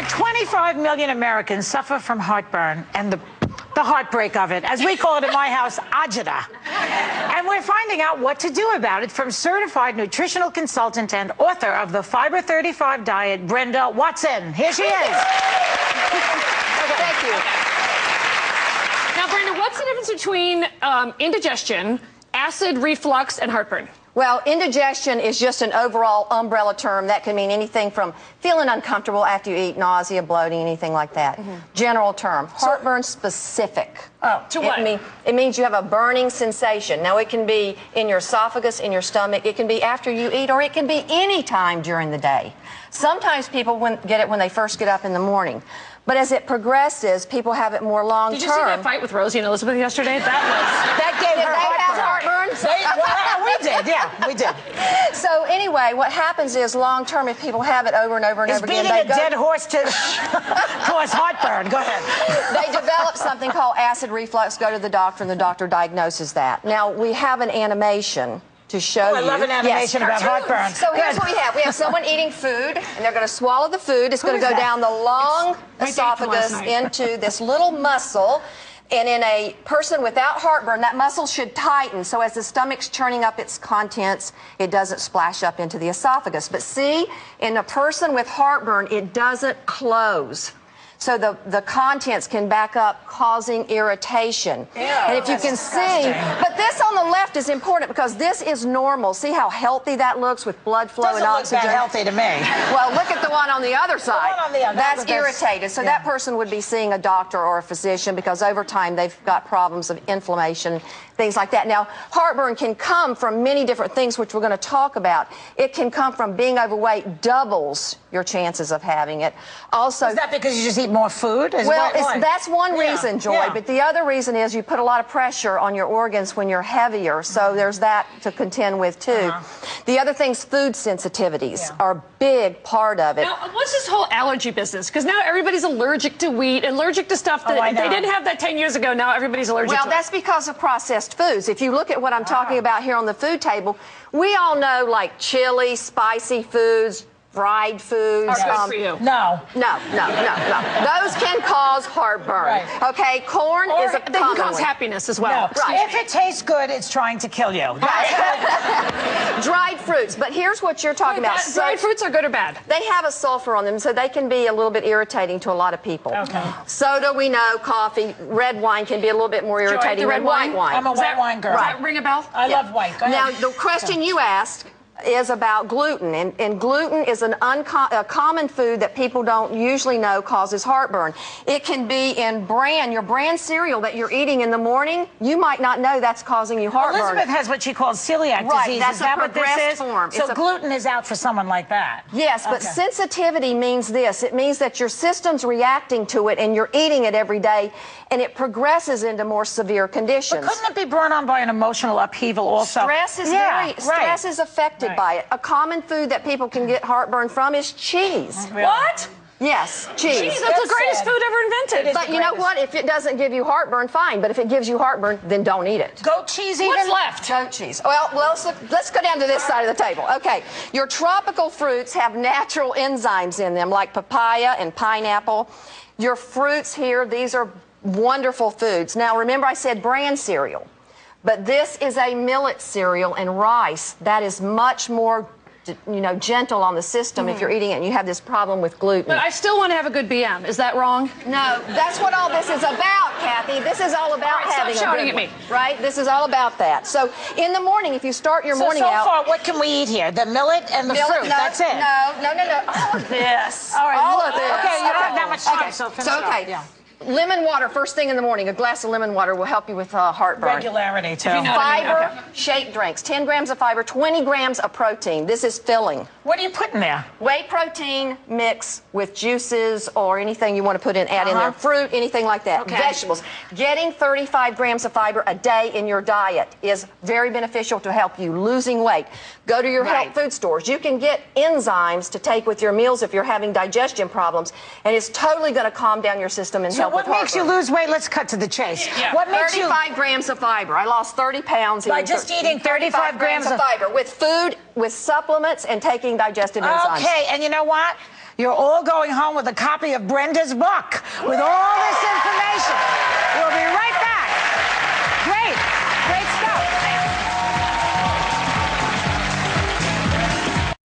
25 million Americans suffer from heartburn and the heartbreak of it, as we call it in my house, agita. And we're finding out what to do about it from certified nutritional consultant and author of the Fiber 35 Diet, Brenda Watson. Here she is. Thank you. Now, Brenda, what's the difference between indigestion, acid reflux, and heartburn? Well, indigestion is just an overall umbrella term that can mean anything from feeling uncomfortable after you eat, nausea, bloating, anything like that. General term. Heartburn specific. Oh, to what? It means you have a burning sensation. Now, it can be in your esophagus, in your stomach. It can be after you eat, or it can be any time during the day. Sometimes people get it when they first get up in the morning. But as it progresses, people have it more long-term. Did you see that fight with Rosie and Elizabeth yesterday? That gave her heartburn. We did, yeah, we did. So anyway, what happens is long-term, if people have it over and over and over again, beating a dead horse to cause heartburn. Go ahead. They develop something called acid reflux, go to the doctor, and the doctor diagnoses that. Now, we have an animation to show you. I love an animation about heartburn. So here's what we have. We have someone eating food, and they're going to swallow the food. It's going to go down the long esophagus into this little muscle. And in a person without heartburn, that muscle should tighten. So as the stomach's churning up its contents, it doesn't splash up into the esophagus. But see, in a person with heartburn, it doesn't close. So the contents can back up, causing irritation. Yeah, and if you can see, but this on the left is important because this is normal. See how healthy that looks with blood flow and oxygen? Doesn't look that healthy to me. Well, look at the one on the other side. The one on the other. That's irritated. So that person would be seeing a doctor or a physician because over time they've got problems of inflammation, things like that. Now, heartburn can come from many different things, which we're going to talk about. It can come from being overweight, doubles your chances of having it. Also, is that because you just eat more food? Well, that's one reason, Joy. But the other reason is you put a lot of pressure on your organs when you're heavier. So there's that to contend with, too. The other thing's food sensitivities are a big part of it. Now, what's this whole allergy business? Because now everybody's allergic to wheat, allergic to stuff that they didn't have that 10 years ago. Now everybody's allergic to it. Well, that's because of processed foods. If you look at what I'm talking about here on the food table, we all know, like, chili, spicy foods, fried foods. Are good for you. No. Those can cause heartburn. Right. Okay, corn is a they can cause happiness as well. No. Right. If it tastes good, it's trying to kill you. Dried fruits. But here's what you're talking about. Dried fruits are good or bad? They have a sulfur on them, so they can be a little bit irritating to a lot of people. Okay. Soda, we know, coffee, red wine can be a little bit more irritating than white wine. I'm a white wine girl. Does that ring a bell? I love white. Go ahead. Now, the question you asked is about gluten, and gluten is a common food that people don't usually know causes heartburn. It can be in your brand cereal that you're eating in the morning. You might not know that's causing you heartburn. Elizabeth has what she calls celiac disease. That's is that what this is? form. So gluten is out for someone like that. Yes, but sensitivity means this. It means that your system's reacting to it, and you're eating it every day, and it progresses into more severe conditions. But couldn't it be brought on by an emotional upheaval also? Stress is stress is affected by it. A common food that people can get heartburn from is cheese. Really? What? Yes, cheese. That's the greatest food ever invented. But you know what? If it doesn't give you heartburn, fine. But if it gives you heartburn, then don't eat it. Goat cheese even? What's left? Goat cheese. Well, let's go down to this side of the table. Okay, your tropical fruits have natural enzymes in them, like papaya and pineapple. Your fruits here, these are wonderful foods. Now, remember I said bran cereal. But this is a millet cereal and rice that is much more, gentle on the system if you're eating it and you have this problem with gluten. But I still want to have a good BM. Is that wrong? No, that's what all this is about, Kathy. This is all about having stop shouting at me. Right? This is all about that. So in the morning, if you start your morning out. So far, what can we eat here? The millet and the fruit. That's it. No. All of this. All right. All of this. Okay, you don't have that much time, so finish up. Okay. Yeah. Lemon water, first thing in the morning. A glass of lemon water will help you with heartburn. Regularity, too. Fiber, shake drinks. 10 grams of fiber, 20 grams of protein. This is filling. What do you put in there? Whey protein mix with juices or anything you want to put in, add in there. Fruit, anything like that. Okay. Vegetables. Getting 35 grams of fiber a day in your diet is very beneficial to help you losing weight. Go to your health food stores. You can get enzymes to take with your meals if you're having digestion problems, and it's totally going to calm down your system and help with heartburn. What makes you lose weight? Let's cut to the chase. Yeah. What makes 35 grams of fiber. I lost 30 pounds by just eating 35 grams of fiber with food, with supplements, and taking digestive enzymes. Okay, and you know what? You're all going home with a copy of Brenda's book with all this information.